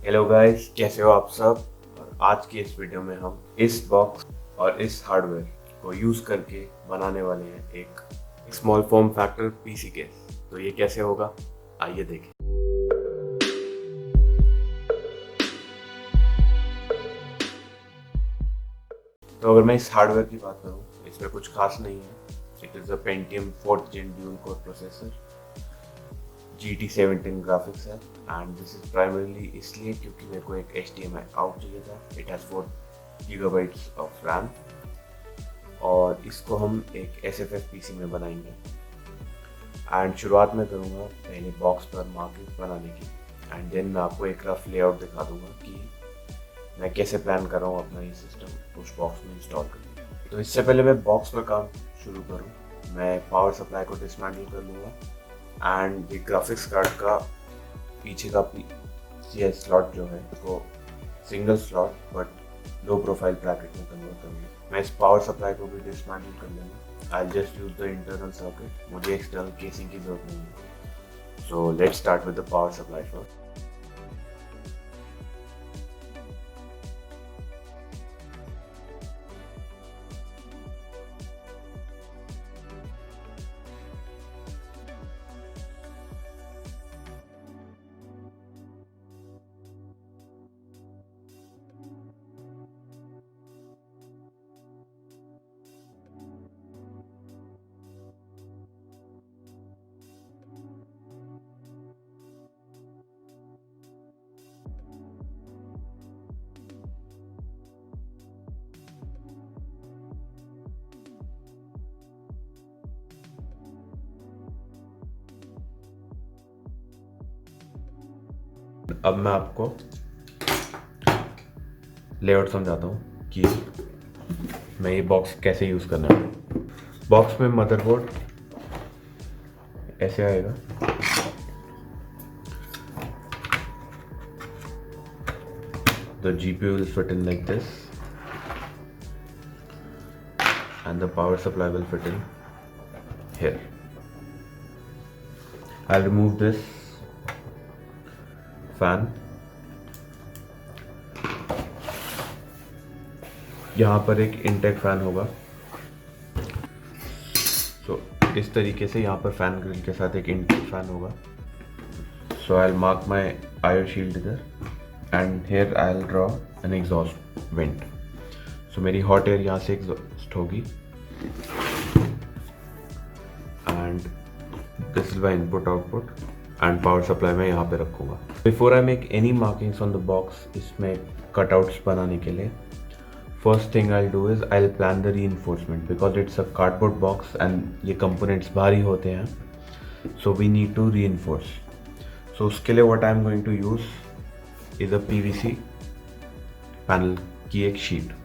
Hello guys, कैसे हो आप सब। और आज की इस वीडियो में हम इस बॉक्स और इस हार्डवेयर को यूज करके बनाने वाले हैं एक small form factor PC case. तो ये कैसे होगा, आइए देखें। तो अगर मैं इस हार्डवेयर की बात करूँ, इसमें कुछ खास नहीं है। It is a Pentium 4th Gen dual core processor, Gt710 graphics है। एंड दिस इज प्राइमरली इसलिए क्योंकि मेरे को एक HDMI आउट चाहिए था। It has 4 GB of RAM और इसको हम एक SFF पीसी में बनाएंगे। एंड शुरुआत में करूँगा पहले बॉक्स पर मार्किंग बनाने की, एंड देन मैं आपको एक रफ लेआउट दिखा दूंगा कि मैं कैसे प्लान कर रहा हूँ अपना ये सिस्टम उस बॉक्स में इंस्टॉल करने का। तो इससे पहले मैं बॉक्स पर काम शुरू करूँ, मैं पावर सप्लाई को डिसमेंटल कर लूँगा एंड ये ग्राफिक्स कार्ड का पीछे का CS स्लॉट जो है उसको single slot but low profile bracket में कन्वर्ट करूँगा। मैं इस पावर सप्लाई को भी डिसमेंटल कर लूँगा। I just use the internal circuit, मुझे एक्सटर्नल केसिंग की जरूरत नहीं है। So let's start with the power supply first. अब मैं आपको लेआउट समझाता हूँ कि मैं ये बॉक्स कैसे यूज़ करना है। बॉक्स में मदरबोर्ड ऐसे आएगा, the GPU will fit in like this and the power supply will fit in here. I'll remove this fan. यहाँ पर एक इनटेक फैन होगा। तो इस तरीके से यहाँ पर फैन ग्रिल के साथ एक इनटेक फैन होगा। So I'll mark my IO shield here and here I'll draw an exhaust vent. So मेरी hot air यहाँ से exhaust होगी and this is my input output and power supply मैं यहाँ पे रखूँगा। Before I make any markings on the box, इसमें cutouts बनाने के लिए first thing I'll do is I'll plan the reinforcement because it's a cardboard box and ये components भारी होते हैं, so we need to reinforce. So उसके लिए what I'm going to use is a PVC panel की एक sheet.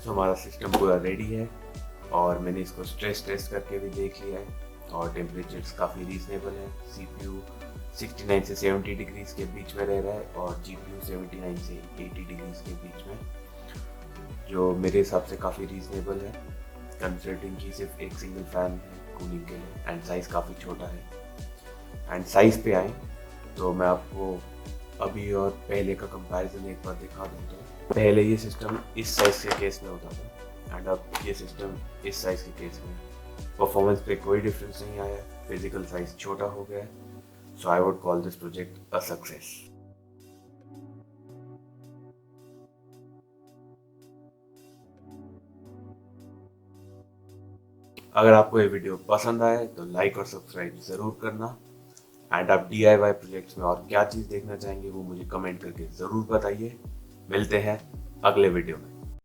सो हमारा system पूरा रेडी है और मैंने इसको स्ट्रेस टेस्ट करके भी देख लिया है और टेम्परेचर्स काफ़ी रीजनेबल है। CPU 69 से 70 डिग्रीज के बीच में रह रहा है और GPU 79 से 80 डिग्रीज के बीच में, जो मेरे हिसाब से काफ़ी रीजनेबल है कंसिडरिंग कि सिर्फ एक सिंगल फैन है कूलिंग के लिए एंड साइज़ काफ़ी छोटा है। एंड साइज़ पे आए तो मैं आपको अभी और पहले का कंपैरिजन एक बार दिखा दूँ। तो पहले ये सिस्टम इस साइज़ के केस में होता था एंड अब ये सिस्टम इस साइज़ के केस में। परफॉर्मेंस पे कोई डिफरेंस नहीं आया, फिजिकल साइज छोटा हो गया है। So I would call this project a success. अगर आपको ये वीडियो पसंद आए तो लाइक और सब्सक्राइब ज़रूर करना एंड आप DIY प्रोजेक्ट्स में और क्या चीज़ देखना चाहेंगे वो मुझे कमेंट करके ज़रूर बताइए। मिलते हैं अगले वीडियो में।